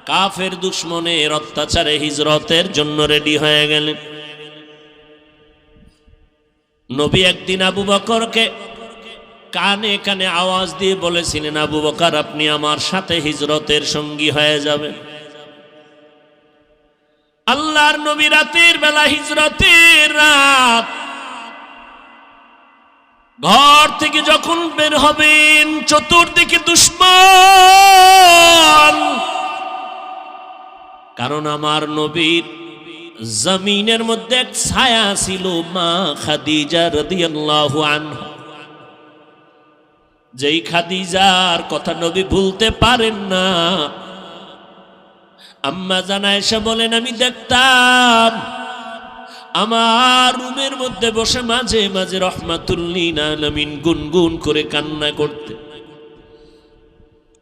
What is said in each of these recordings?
কাফের দুশমনের অত্যাচারে হিজরতের জন্য রেডি হয়ে গেলেন। নবী একদিন আবু বকরকে কানে কানে আওয়াজ দিয়ে বলেছিলেন, আবু বকর আপনি আমার সাথে হিজরতের সঙ্গী হয়ে যাবেন। আল্লাহর নবী রাতের বেলা হিজরতের রাত ঘর থেকে যখন বের হবেন, চতুর্দিকে দুশমন। কারণ আমার নবীর জমিনের মধ্যে এক ছায়া ছিল, মা খাদিজা রাদিয়াল্লাহু আনহা। যেই খাদিজার কথা নবী ভুলতে পারেন না। আম্মা জান আয়েশা বলেন, আমি দেখতাম আমার রুমের মধ্যে বসে মাঝে মাঝে রাহমাতুল লিল আলামিন গুনগুন করে কান্না করতে।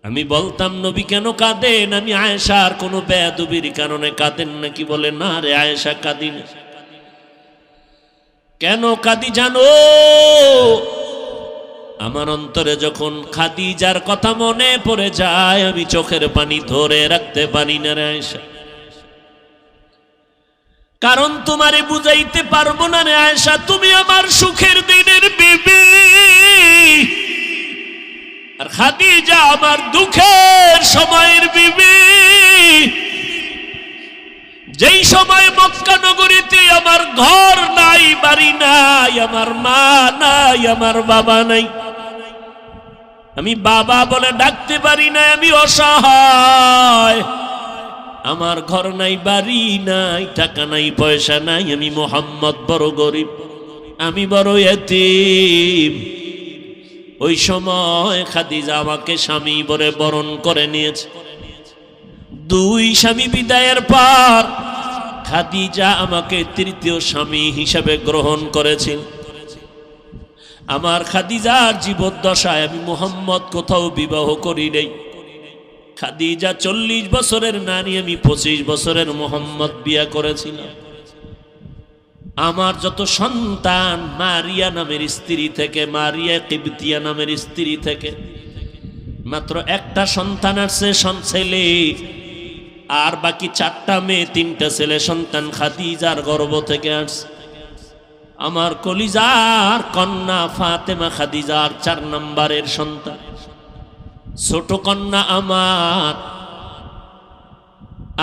আমি বলতাম, নবী কেন কাঁদেন? আমি আয়েশার কোনো বেয়াদবির কারণে কাঁদেন নাকি? বলে, না রে আয়েশা, কাঁদি না। কেন কাঁদি জানো? আমার অন্তরে যখন খাদিজার কথা মনে পড়ে যায়, আমি চোখের পানি ধরে রাখতে পারি না রে আয়েশা। কারণ তোমারে বুঝাইতে পারবো না রে আয়েশা, তুমি আমার সুখের দিনের বিবি, আর খাদিজা আমার দুঃখের সময়ের বিবি। যেই সময় মক্কা নগরীতে আমার ঘর নাই, বাড়ি নাই, আমার মা নাই, আমার বাবা নাই, আমি বাবা বলে ডাকতে পারি না, আমি অসহায়, আমার ঘর নাই, বাড়ি নাই, টাকা নাই, পয়সা নাই, আমি মুহাম্মদ বড় গরিব, আমি বড় ইতিম। ওই সময় খাদিজা আমাকে স্বামী বলে বরণ করে নিয়েছে। দুই স্বামী বিদায়ের পর খাদিজা আমাকে তৃতীয় স্বামী হিসাবে গ্রহণ করেছেন। আমার খাদিজার জীবদ্দশায় আমি মুহাম্মদ কোথাও বিবাহ করি নাই। খাদিজা 40 বছরের নারী, আমি 25 বছরের মুহাম্মদ বিয়া করেছিলাম। আমার যত সন্তান মারিয়া নামের স্ত্রী থেকে, মারিয়া কিবতিয়া নামের স্ত্রী থেকে মাত্র একটা সন্তান আছে, ছেলে, আর বাকি 4টা মেয়ে, 3টা ছেলে সন্তান খাদিজার গর্ভ থেকে আসছে। আমার কলিজার কন্যা ফাতেমা খাদিজার 4 নম্বরের সন্তান, ছোট কন্যা আমার।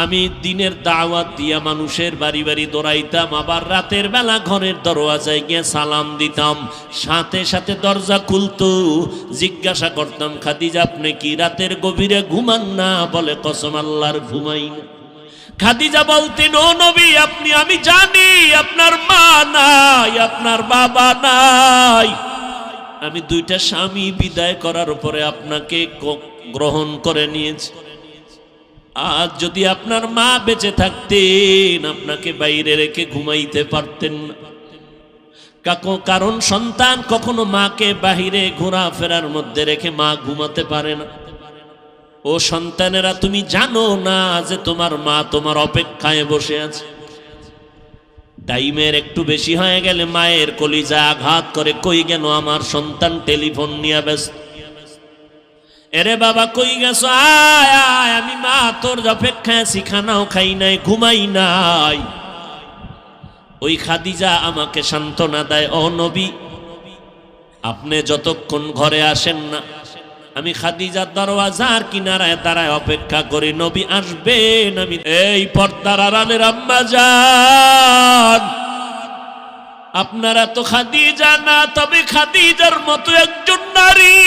আমি দিনের দাওয়াত দিয়া মানুষের বাড়ি বাড়ি দৌড়াইতাম, আবার রাতের বেলা ঘরের দরওয়াজায় গিয়ে সালাম দিতাম, সাথে সাথে দরজা খুলতো। জিজ্ঞাসা করতাম, খাদিজা আপনি কি রাতের গভীরে ঘুমান না? বলে, কসম আল্লাহর ঘুমাই না। খাদিজা বলতেন, ও নবী আপনি, আমি জানি আপনার মা নাই, আপনার বাবা নাই, আমি 2টা স্বামী বিদায় করার উপরে আপনাকে গ্রহণ করে নিয়েছি। আজ যদি আপনার মা বেঁচে থাকতেন, আপনাকে বাইরে রেখে ঘুমাইতে পারতেন না। কারণ সন্তান কখনো মাকে বাহিরে ঘোরাফেরার মধ্যে রেখে মা ঘুমাতে পারে না। ও সন্তানেরা, তুমি জানো না যে তোমার মা তোমার অপেক্ষায় বসে আছে। টাইমের একটু বেশি হয়ে গেলে মায়ের কলিজা আঘাত করে, কই গেল আমার সন্তান? টেলিফোন নিয়ে ব্যস্ত। এরে বাবা কই গেছো? আয় আয়, আমি মা তোর অপেক্ষায় আছি, খানাও খাই নাই, ঘুমাই নাই। ওই খাদিজা আমাকে সান্ত্বনা দেয়, ও নবী আপনি যতক্ষণ ঘরে আসেন না, আমি খাদিজার দরওয়াজার কিনারায় দাঁড়ায় অপেক্ষা করি, নবী আসবেন। আমি এই পর্দার আড়ালের আম্মা জান, আপনারা তো খাদিজা না, তবে খাদিজার মতো একজন নারী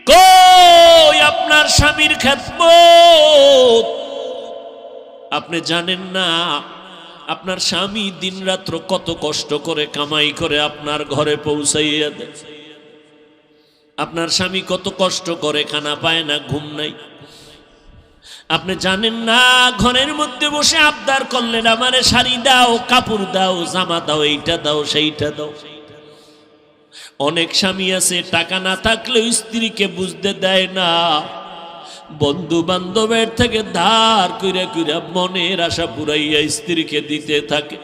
কই আপনার স্বামীর খেদমত? আপনি জানেন না আপনার স্বামী দিনরাত্র কত কষ্ট করে কামাই করে আপনার ঘরে পৌঁছাইয়া দেয়। আপনার স্বামী কত কষ্ট করে, খানা পায় না, ঘুম নাই। আপনি জানেন না ঘরের মধ্যে বসে আবদার করলেন, আমারে শাড়ি দাও, কাপড় দাও, জামা দাও, এইটা দাও, সেইটা দাও। অনেক স্বামী আছে টাকা না থাকলেও স্ত্রীকে বুঝতে দেয় না, বন্ধু বান্ধবের থেকে ধার কইরা কইরা মনের আশা পুরাইয়া স্ত্রীকে দিতে থাকে।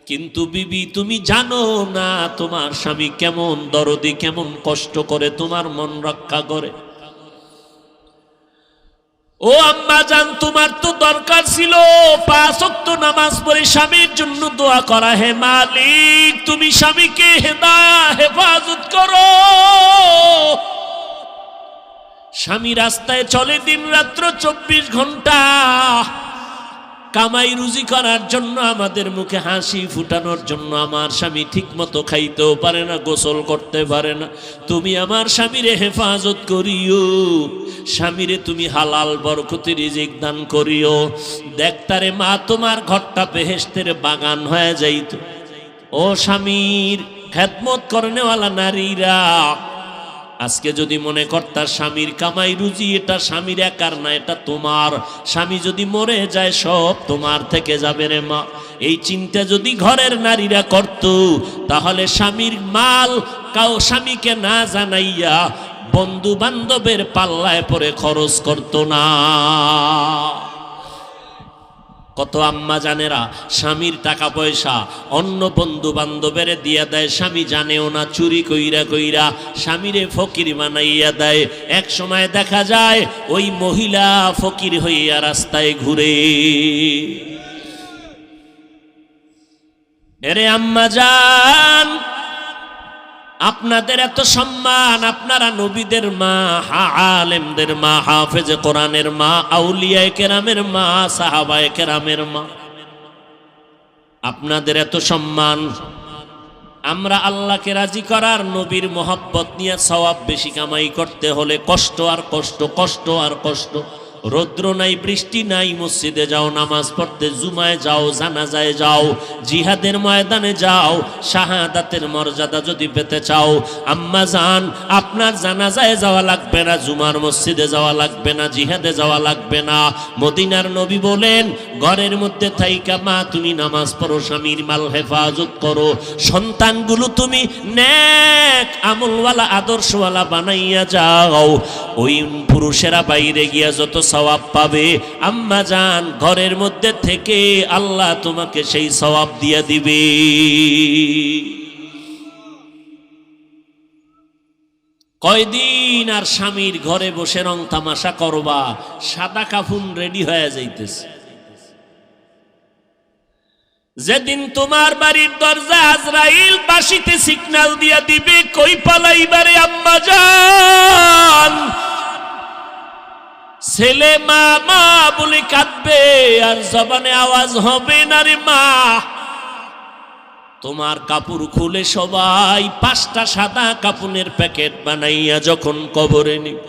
কিন্তু বিবি তুমি জানো না তোমার স্বামী কেমন দরদি, কেমন কষ্ট করে তোমার মন রক্ষা করে। ও আম্মা জান, তোমার তো দরকার ছিল 5 ওয়াক্ত নামাজ পড়ে স্বামীর জন্য দোয়া করা। হে মালিক, তুমি স্বামীকে হেফাজত করো। স্বামী রাস্তায় চলে দিন রাত্র 24 ঘন্টা কামাই রুজি করার জন্য, আমাদের মুখে হাসি ফুটানোর জন্য। আমার স্বামী ঠিক মতো খাইতেও পারে না, গোসল করতে পারে না। তুমি আমার স্বামীরে হেফাজত করিও, স্বামীরে তুমি হালাল বরকতি রিজিক দান করিও। দেখতারে মা, তোমার ঘরটা বেহেশতের বাগান হয়ে যাইত। ও স্বামীর খেদমত করনেওয়ালা নারীরা, আজকে যদি মনে করতা স্বামীর কামাই রুজি এটা স্বামীর একার না, এটা তোমার। স্বামী যদি মরে যায় সব তোমার থেকে যাবে রে মা। এই চিন্তা যদি ঘরের নারীরা করত, তাহলে স্বামীর মাল স্বামীকে না জানাইয়া বন্ধু বান্ধবের পাল্লায় পরে খরচ করত না। কত আম্মা জানেরা স্বামীর টাকা পয়সা অন্য বন্ধু বান্ধবের দিয়া দেয়, স্বামী জানেও না, চুরি কইরা কইরা স্বামীরে ফকির বানাইয়া দেয়। এক সময় দেখা যায় ওই মহিলা ফকির হইয়া রাস্তায় ঘুরে। এরে আম্মা জান, আপনাদের এত সম্মান, আপনারা নবীদের মা, আলেমদের মা, হাফেজে কোরআনের মা, আউলিয়ায়ে কেরামের মা, সাহাবায়ে কেরামের মা, আপনাদের এত সম্মান। আমরা আল্লাহকে রাজি করার, নবীর মোহাব্বত নিয়ে সওয়াব বেশি কামাই করতে হলে কষ্ট আর কষ্ট, কষ্ট আর কষ্ট। রৌদ্র নাই, বৃষ্টি নাই, মসজিদে যাও নামাজ পড়তে, জুমায় যাও, জানাজায় যাও, জিহাদের ময়দানে যাও। শাহাদাতের মর্যাদা যদি পেতে চাও, আম্মা জান, আপনার জানাজায় যাওয়া লাগবে না, জুমার মসজিদে যাওয়া লাগবে না, জিহাদে যাওয়া লাগবে না। মদিনার নবী বলেন, ঘরের মধ্যে থাইকা মা তুমি নামাজ পড়ো, স্বামীর মাল হেফাজত করো, সন্তানগুলো তুমি নেক আমলওয়ালা আদর্শওয়ালা বানাইয়া যাও। ওই পুরুষেরা বাইরে গিয়া যত সওয়াব পাবে, আম্মা জান ঘরের মধ্যে থেকে আল্লাহ তোমাকে সেই সওয়াব দিয়ে দিবে। কয়দিন আর স্বামীর ঘরে বসে রং তামাশা করবা, সাদা কাফুন রেডি হয়ে যাইতেছে। যেদিন তোমার বাড়ির দরজা আজরাইল বাঁশিতে সিগন্যাল দিয়া দিবে, কই পালাইবারে আম্মা জান, ছেলে মা মা বলে কাঁদবে আর জবানে আওয়াজ হবে না রে মা। তোমার কাপড় খুলে সবাই 5টা সাদা কাপড়ের প্যাকেট বানাইয়া যখন কবরে নিবে,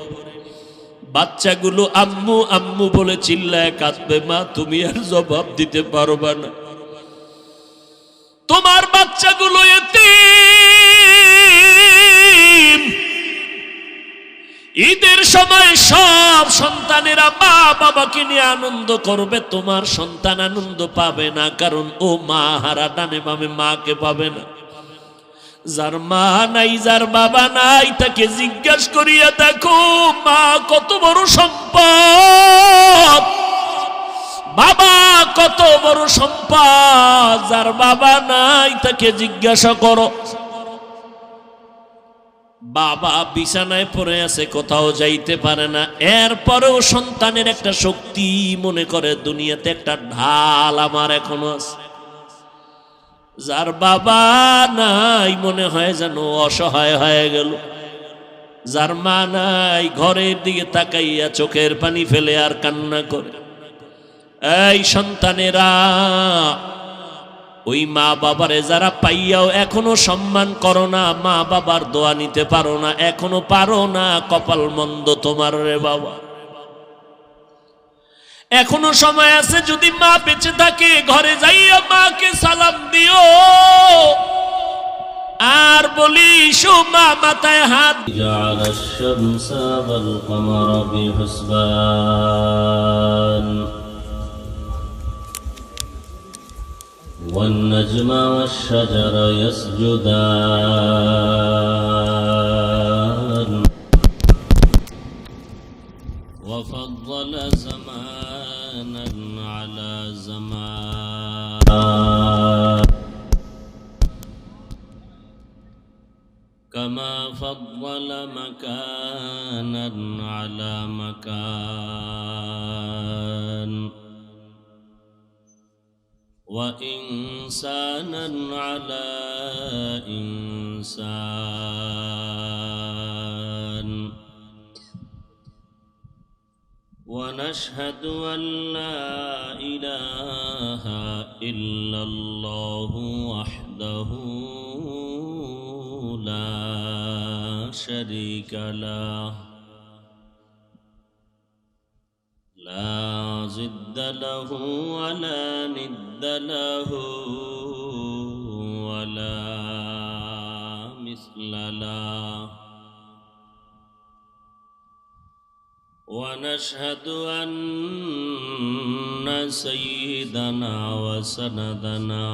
বাচ্চাগুলো আম্মু আম্মু বলে চিল্লায় কাঁদবে, মা তুমি আর জবাব দিতে পারবা না। তোমার বাচ্চাগুলো এতিম। ঈদের সময় সব সন্তানেরা মা বাবাকে নিয়ে আনন্দ করবে, তোমার সন্তান আনন্দ পাবে না, কারণ ও মা হারা, ডানে বামে মাকে পাবে না। যার মা নাই, যার বাবা নাই, তাকে জিজ্ঞাসা করিয়া দেখো মা কত বড় সম্পদ, বাবা কত বড় সম্পদ। যার বাবা নাই তাকে জিজ্ঞাসা করো, বাবা বিছানায় পড়ে আছে, কোথাও যাইতে পারে না, এরপরেও সন্তানের একটা শক্তি মনে করে দুনিয়াতে একটা ঢাল আমার এখনো আছে। যার বাবা নাই মনে হয় যেন অসহায় হয়ে গেল। যার মা নাই ঘরের দিকে তাকাইয়া চোখের পানি ফেলে আর কান্না করে। এই সন্তানেরা, ওই মা বাবারে যারা পাইয়াও এখনো সম্মান করো না, মা বাবার দোয়া নিতে পারো না, এখনো পারো না, কপাল মন্দ তোমার রে বাবা। এখনো সময় আছে, যদি মা বেঁচে থাকে ঘরে যাইয়া মাকে সালাম দিও আর বলিস ও মা মাথায় হাত। জাআলাশ শামসা ওয়াল কমারা বিহুসবান والنجم والشجر يسجدان وفضل زمانا على زمان كما فضل مكانا على مكان وإنسانا على إنسان ونشهد أن لا إله إلا الله وحده لا شريك له لا ضد له ولا ند له ولا مثل له ونشهد أن سيدنا وسندنا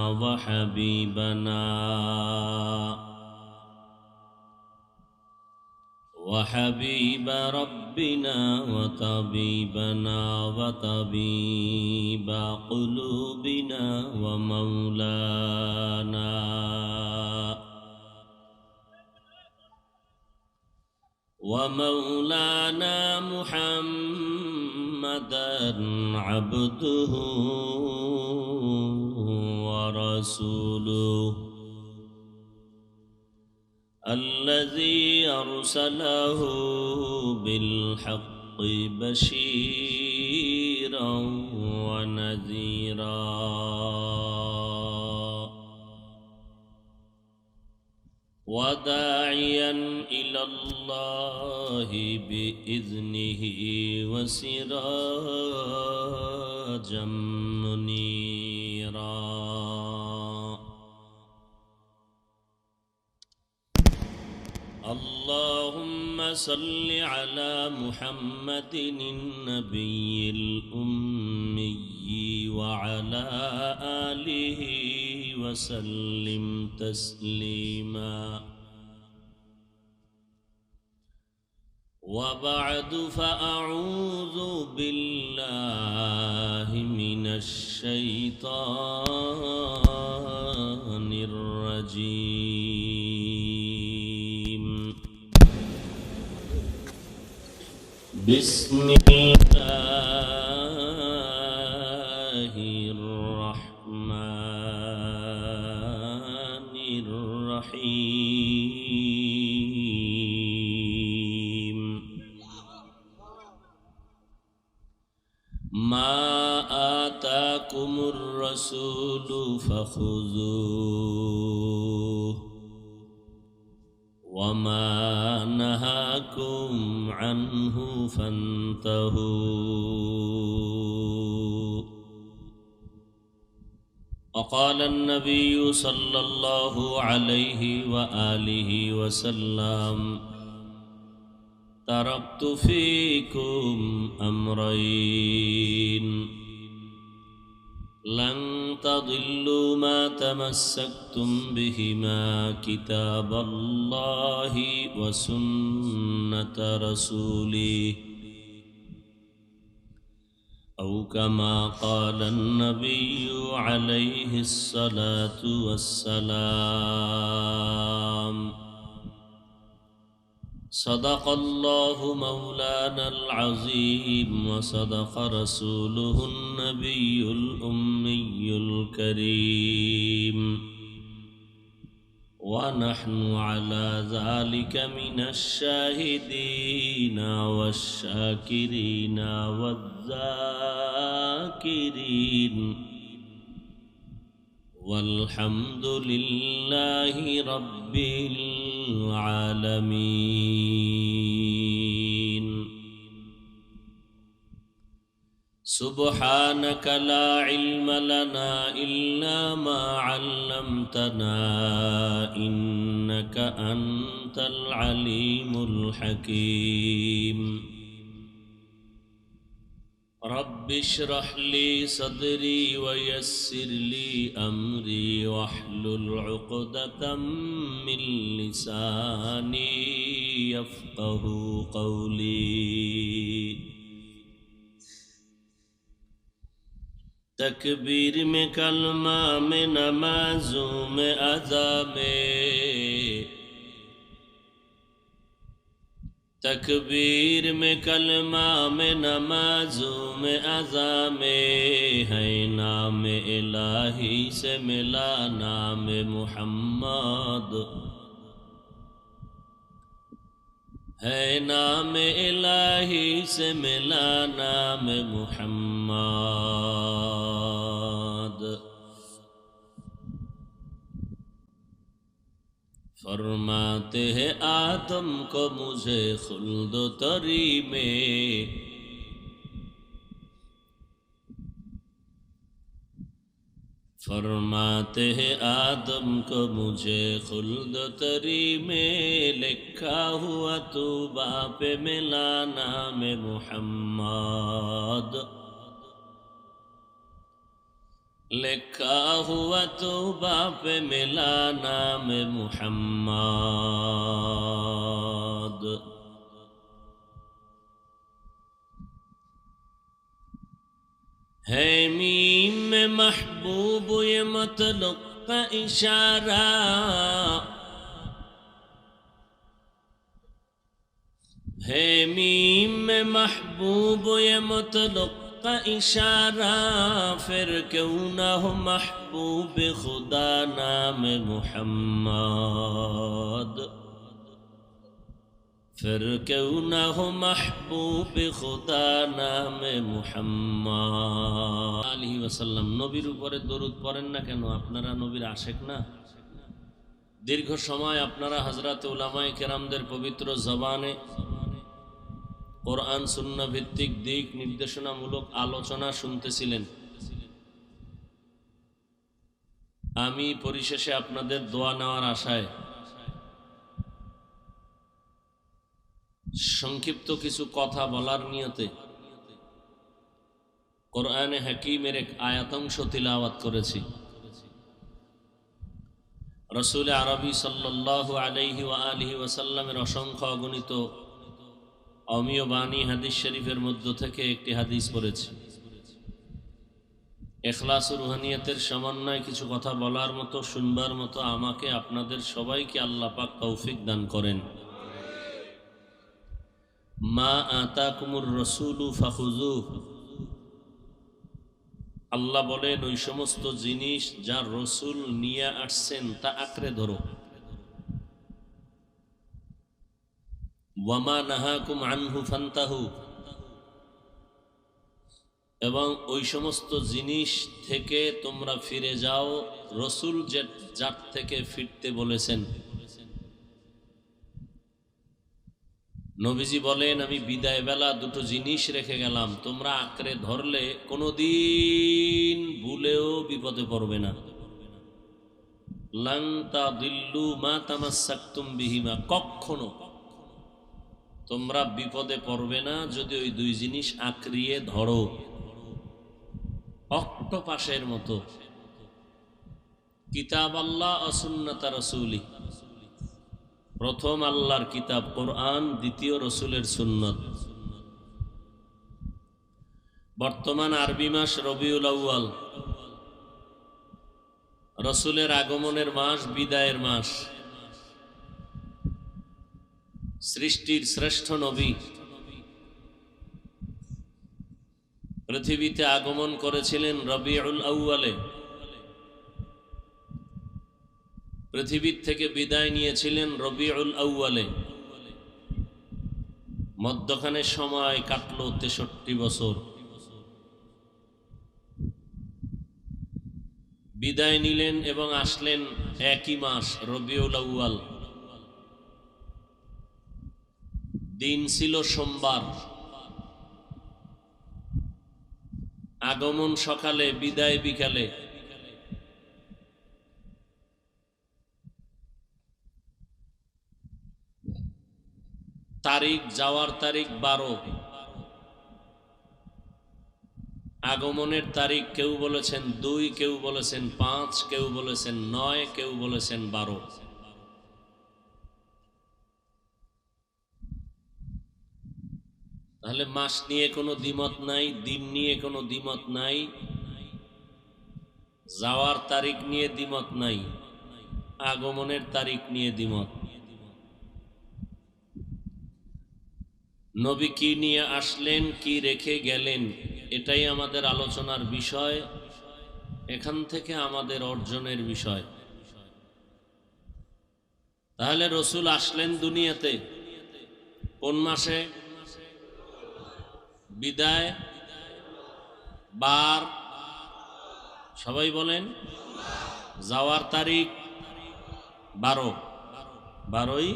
وحبيب ربنا وطبيبنا وطبيب قلوبنا ومولانا محمدا عبده ورسوله الذي أرسله بالحق بشيرا ونذيرا وداعيا إلى الله بإذنه وسراجا منيرا اللهم صل على محمد النبي الأمي وعلى آله وسلم تسليما وبعد فأعوذ بالله من الشيطان الرجيم بسم الله الرحمن الرحيم ما آتاكم الرسول فخذوه وما نهاكم عنه فانتهوا وقال النبي صلى الله عليه وآله وسلم تركت فيكم أمرين لن تضلوا ما تمسكتم بهما كتاب الله وسنة رسوله أو كما قال النبي عليه الصلاة والسلام صدق الله مولانا العظيم وصدق رسوله النبي الأمي الكريم ونحن على ذلك من الشاهدين والشاكرين والذاكرين والحمد لله رب العالمين سبحانك لا علم لنا إلا ما علمتنا إنك أنت العليم الحكيم رب اشرح لي صدري ويسر لي أمري واحلل عقدة من لساني يفقه قولي تکبیر میں کلمہ میں نمازوں میں اذا میں तकबीर में कलमा में नमाजों में अज़ा में है नाम इलाही से मिला नाम मुहम्मद, है नाम इलाही से मिला नाम मुहम्मद। फरमाते हैं आदम को मुझे खुल्द तरी में, फरमाते हैं आदम को मुझे खुल्द तरी में, लिखा हुआ तो बाप मिला नाम मुहम्मद, लिखा हुआ तो बाप मिला नाम मुहम्मद। है मीम में महबूब ये मतलब का इशारा, है मीम में महबूब ये मतलब का इशारा, फिर क्यों ना हो महबूब खुदा नाम मुहम्मद, फिर क्यों ना हो महबूब खुदा नाम मुहम्मद आलैहि वसल्लम। নবীর উপরে দরুদ পড়েন না কেন? আপনারা নবীর আশিক না? দীর্ঘ সময় আপনারা হযরত উলামায়ে কেরামদের পবিত্র জবানে কোরআন সুন্নাহ ভিত্তিক দিক নির্দেশনামূলক আলোচনা শুনতেছিলেন। আমি পরিশেষে আপনাদের দোয়া নেওয়ার আশায় সংক্ষিপ্ত কিছু কথা বলার নিয়তে কোরআনে হাকিমের এক আয়াতাংশ তিলাওয়াত করেছি। রাসূল আরবি সাল্লাল্লাহু আলাইহি ওয়া আলিহি ওয়াসাল্লামের অসংখ্য অগণিত অমীয় বাণী হাদিস শরীফের মধ্য থেকে একটি হাদিস পড়েছি। ইখলাস ও রুহানিয়তের সমন্বয়ে কিছু কথা বলার মতো, শুনবার মতো আমাকে আপনাদের সবাইকে আল্লাহ পাক তৌফিক দান করেন। মা আতাকুমুর রাসূলু ফাখুযুহু, আল্লাহ বলেন ওই সমস্ত জিনিস যা রসুল নিয়ে আসছেন তা আঁকড়ে ধরো। ওয়ামা নাহাকুম আনহু ফান্তাহু, এবং ওই সমস্ত জিনিস থেকে তোমরা ফিরে যাও, রসুল যার থেকে ফিরতে বলেছেন। নবীজি বলেন আমি বিদায় বেলা দুটো জিনিস রেখে গেলাম, তোমরা আঁকড়ে ধরলে কোনোদিন ভুলেও বিপদে পড়বে না। লান তাদিল্লু মা তামাসসাকতুম বিহিমা, কখনো তোমরা বিপদে পড়বে না যদি ওই দুই জিনিস আঁকড়িয়ে ধরো। অক্টোপাসের মতো কিতাব আল্লাহ ও সুন্নাত রাসূলি, প্রথম আল্লাহর কিতাব কোরআন, দ্বিতীয় রসুলের সুন্নত। বর্তমান আরবি মাস রবিউল আউয়াল, রসুলের আগমনের মাস, বিদায়ের মাস। সৃষ্টির শ্রেষ্ঠ নবী পৃথিবীতে আগমন করেছিলেন রবিউল আউয়ালে, পৃথিবীর থেকে বিদায় নিয়েছিলেন রবিউল আউয়ালে। মধ্যখানে সময় কাটলো 63 বছর। বিদায় নিলেন এবং আসলেন একই মাস রবিউল আউয়াল। দিন ছিল সোমবার। আগমন সকালে, বিদায় বিকালে। তারিখ, যাওয়ার তারিখ 12, আগমনের তারিখ কেউ বলেছেন 2, কেউ বলেছেন 5, কেউ বলেছেন 9, কেউ বলেছেন 12। তাহলে মাস নিয়ে কোনো দ্বিমত নাই, দিন নিয়ে কোনো দ্বিমত নাই, যাওয়ার তারিখ নিয়ে দ্বিমত নাই, আগমনের তারিখ নিয়ে দ্বিমত। নবী কি নিয়ে আসলেন, কি রেখে গেলেন, এটাই আমাদের আলোচনার বিষয়। এখান থেকে আমাদের অর্জনের বিষয়। তাহলে রসুল আসলেন দুনিয়াতে কোন মাসে? বিদায়, বার, সবাই বলেন। যাওয়ার তারিখ 12ই।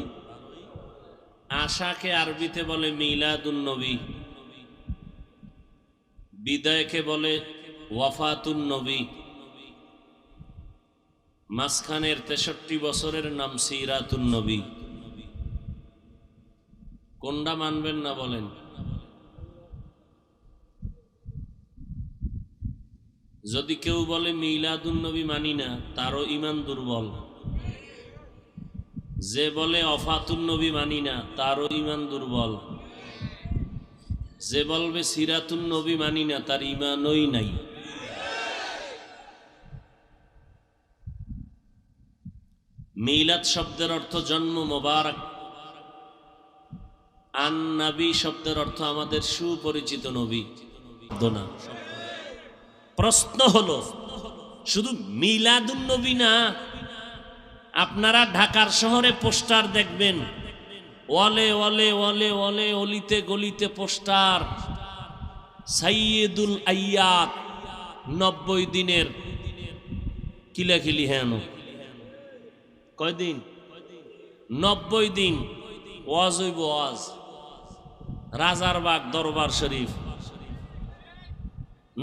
আশাকে আরবিতে বলে মিলাদুন নবী, বিদায়কে বলে ওয়াফাতুন নবী, মাঝখানের 63 বছরের নাম সিরাতুন নবী। কোনটা মানবেন না বলেন? যদি কেউ বলে মিলাদুন নবী মানি না, তারও ঈমান দুর্বল। যে বলে ওয়াফাতুন নবী মানি না, তারও ঈমান দুর্বল। যে বলবে সিরাতুন নবী মানি না, তার ঈমানই নাই। মিলাদ শব্দের অর্থ জন্ম মোবারক। আন নবী শব্দের অর্থ আমাদের সুপরিচিত নবী। দোনা প্রশ্ন হলো, শুধু মিলাদুন নবী না, আপনারা ঢাকার শহরে পোস্টার দেখবেন, ওয়ালে ওয়ালে ওয়ালে ওয়ালে, অলিতে গলিতে পোস্টার, সাইয়্যিদুল আইয়াত, 90 দিনের কিলাকিলি। হেন কয়দিন? 90 দিন ওয়াজ হইব। ওয়াজ রাজারবাগ দরবার শরীফ,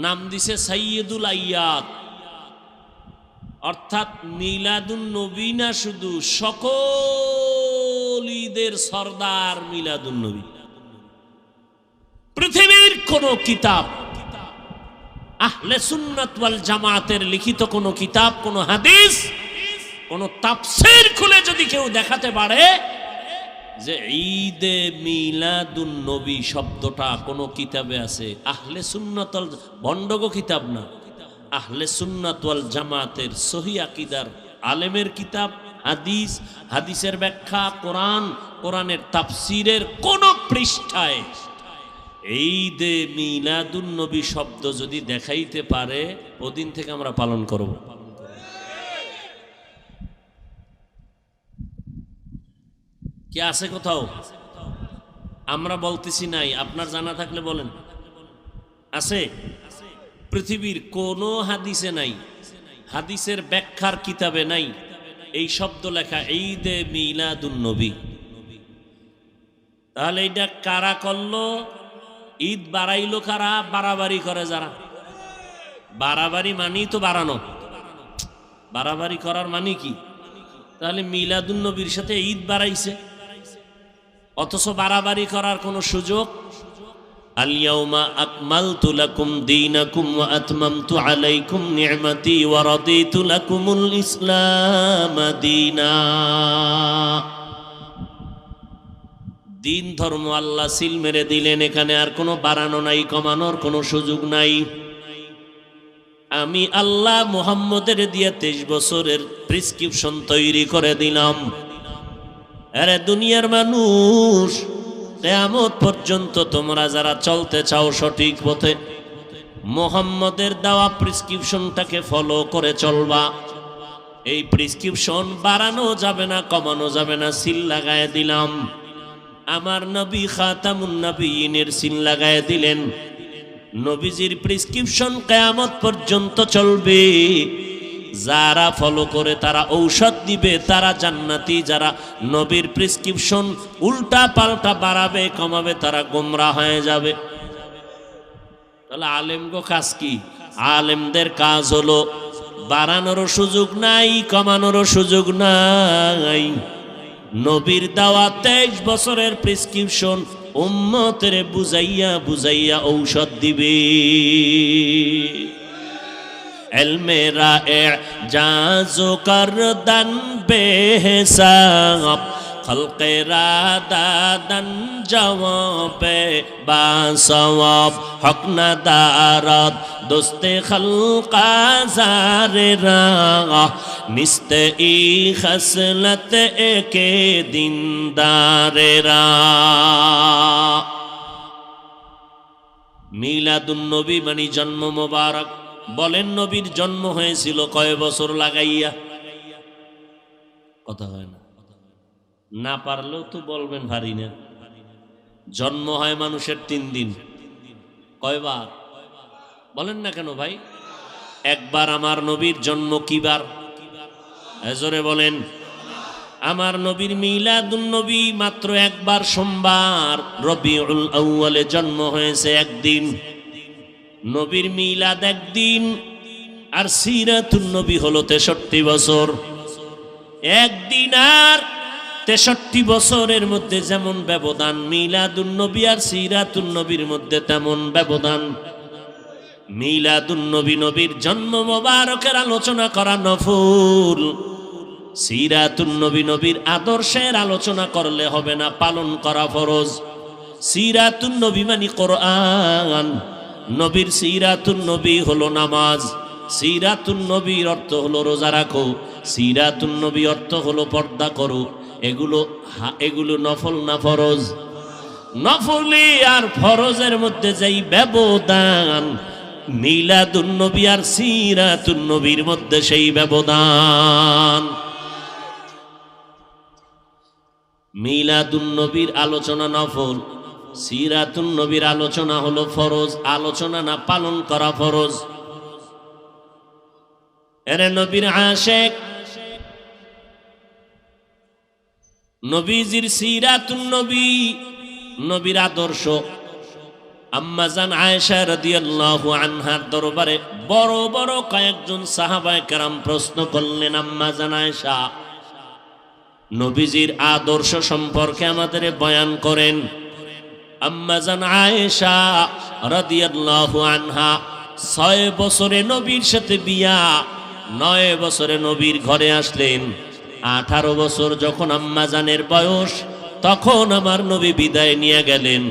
নাম দিছে সাইয়্যিদুল আইয়াত। অর্থাৎ মিলাদুন নবী না, শুধু সকল ঈদের সরদার মিলাদুন নবী। পৃথিবীর কোন কিতাব, আহলে সুন্নাত ওয়াল জামাতের লিখিত কোন কিতাব, কোন হাদিস, কোন তাফসীর খুলে যদি কেউ দেখাতে পারে যে ঈদে মিলাদুন নবী শব্দটা কোন কিতাবে আছে, আহলে সুন্নাত ওয়াল, ভণ্ডগো কিতাব না, আহলে সুন্নাত ওয়াল জামাতের সহিহ আকীদার আলেমের কিতাব, হাদিস, হাদিসের ব্যাখ্যা, কোরআন, কোরআনের তাফসীরের কোন পৃষ্ঠায় ঈদে মিলাদুন নবী শব্দ যদি দেখাইতে পারে, ওদিন থেকে আমরা পালন করব। কি আছে কোথাও? আমরা বলতেছি নাই, আপনার জানা থাকলে বলেন। আছে? পৃথিবীর কোন হাদিসে নাই, হাদিসের ব্যাখ্যার কিতাবে নাই এই শব্দ লেখা, ঈদে মিলাদুন নবী। তাহলে এটা কারা করলো? ঈদ বাড়াইলো কারা? বাড়াবাড়ি করে যারা। বাড়াবাড়ি মানি তো বাড়ানো, বাড়াবাড়ি করার মানে কি? তাহলে মিলাদুন নবীর সাথে ঈদ বাড়াইছে, অথচ বাড়াবাড়ি করার কোনো সুযোগ। আল ইয়াউমা আকমালতু লাকুম দীনাকুম ওয়া আতমামতু আলাইকুম নি'মাতি ওয়া রাদিতু লাকুমুল ইসলাম দীনা। দিন ধর্ম আল্লাহ সিল মেরে দিলেন, এখানে আর কোনো বাড়ানো নাই, কমানোর কোনো সুযোগ নাই। আমি আল্লাহ মুহাম্মদের দিয়ে 23 বছরের প্রেসক্রিপশন তৈরি করে দিলাম। আরে দুনিয়ার মানুষ, কিয়ামত পর্যন্ত তোমরা যারা চলতে চাও সঠিক পথে, মুহাম্মদের দেওয়া প্রেসক্রিপশনটাকে ফলো করে চলবা। এই প্রেসক্রিপশন বাড়ানো যাবে না, কমানো যাবে না, সিল লাগায় দিলাম। আমার নবী খাতামুন নবিয়্যিনের সিল লাগায় দিলেন। নবীজির প্রেসক্রিপশন কিয়ামত পর্যন্ত চলবে। যারা ফলো করে তারা ঔষধ দিবে, তারা জান্নাতি। যারা নবীর প্রেসক্রিপশন উল্টা পাল্টা বাড়াবে কমাবে, তারা গোমরা হয়ে যাবে। তাহলে আলেমগো কাজ কি? আলেমদের কাজ হলো বাড়ানোরও সুযোগ নাই, কমানোরও সুযোগ নাই। নবীর দেওয়া 23 বছরের প্রেসক্রিপশন উম্মতের বুঝাইয়া বুঝাইয়া ঔষধ দিবে। এলমেরা এজাজো করদান বেহিসাব, খলকেরা দাদান জওয়াবে বাসওয়াব, হক না দারদ দোস্তে খলকা জারেরা, নিস্তে ই খসলত একে দিনদারেরা। মিলাদুন নবী মানে জন্ম মোবারক। বলেন নবীর জন্ম হয়েছিল কয় বছর লাগাইয়া? কথা হয় না, না পারলেও তো বলবেন ভারী না। জন্ম হয় মানুষের 3 দিন, কয়বার বলেন না কেন ভাই? একবার। আমার নবীর জন্ম কিবার? জোরে বলেন। আমার নবীর মিলাদুন নবী মাত্র একবার, সোমবার রবিউল আউয়ালে জন্ম হয়েছে একদিন। নবীর মিলাদ একদিন, আর সিরাতুন নবী হলো 63 বছর। একদিন আর 63 বছরের মধ্যে যেমন ব্যবধান, মিলাদুন নবী আর সিরাতুন নবীর মধ্যে তেমন ব্যবধান। মিলাদুন নবী নবীর জন্ম মোবারকের আলোচনা করা নফল, সিরাতুন নবী নবীর আদর্শের আলোচনা করলে হবে না, পালন করা ফরজ। সিরাতুন নবী মানে কোরআন, নবীর সিরাতুন নবী হলো নামাজ, সিরাতুন নবীর অর্থ হলো রোজা রাখো, সিরাতুন নবী অর্থ হলো পর্দা করো। এগুলো নফল না ফরজ? নফলি আর ফরজের মধ্যে যেই ব্যবধান, মিলাদুন নবী আর সিরাতুন নবীর মধ্যে সেই ব্যবধান। মিলাদুন নবীর আলোচনা নফল, সিরাতুন নবীর আলোচনা হলো ফরজ। আলোচনা না পালন করা ফরজ। এরে নবীর আশেক, নবীজির সিরাতুন নবী, নবীর আদর্শ। আম্মাজান আয়েশা রাদিয়াল্লাহু আনহার দরবারে বড় বড় কয়েকজন সাহাবায়ে কেরাম প্রশ্ন করলেন, আম্মাজান আয়েশা, নবীজির আদর্শ সম্পর্কে আমাদের বয়ান করেন। আম্মাজান আয়েশা রাদিয়াল্লাহু আনহা 6 বছরে নবীর সাথে বিয়া, 9 বছরে নবীর ঘরে আসলেন। 18 বছর যখন আম্মাজানের বয়স, তখন আমার নবী বিদায় নিয়ে গেলেন।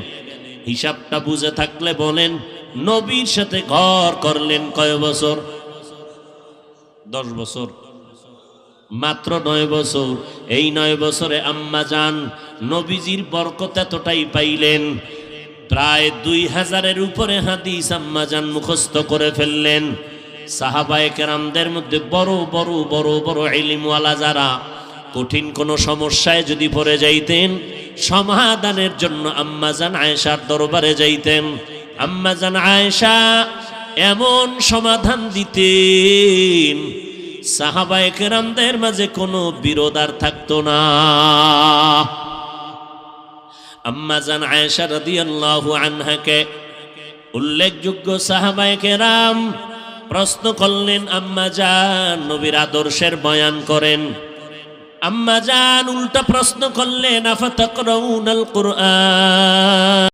হিসাবটা বুঝে থাকলে বলেন, নবীর সাথে ঘর করলেন কয় বছর? 10 বছর, মাত্র 9 বছর। এই 9 বছরে আম্মাজান নবীজির বরকত এতটাই পাইলেন, প্রায় 2000-এর উপরে হাদিস আম্মাজান মুখস্থ করে ফেললেন। সাহাবায়ে কেরামদের মধ্যে বড় বড় বড় বড় ইলমওয়ালা যারা, কঠিন কোনো সমস্যায় যদি পড়ে যাইতেন, সমাধানের জন্য আম্মাজান আয়েশার দরবারে যাইতেন। আম্মাজান আয়েশা এমন সমাধান দিতেন, সাহাবায়ে কেরামদের মাঝে কোনো বিরোধ আর থাকতো না। আম্মাজান আয়েশা রাদিয়াল্লাহু আনহাকে উল্লেখযোগ্য সাহাবায়ে কেরাম প্রশ্ন করলেন, আম্মাজান নবীর আদর্শের বয়ান করেন। আম্মাজান উল্টা প্রশ্ন করলেন, আফাতাকরাউনাল কুরআন।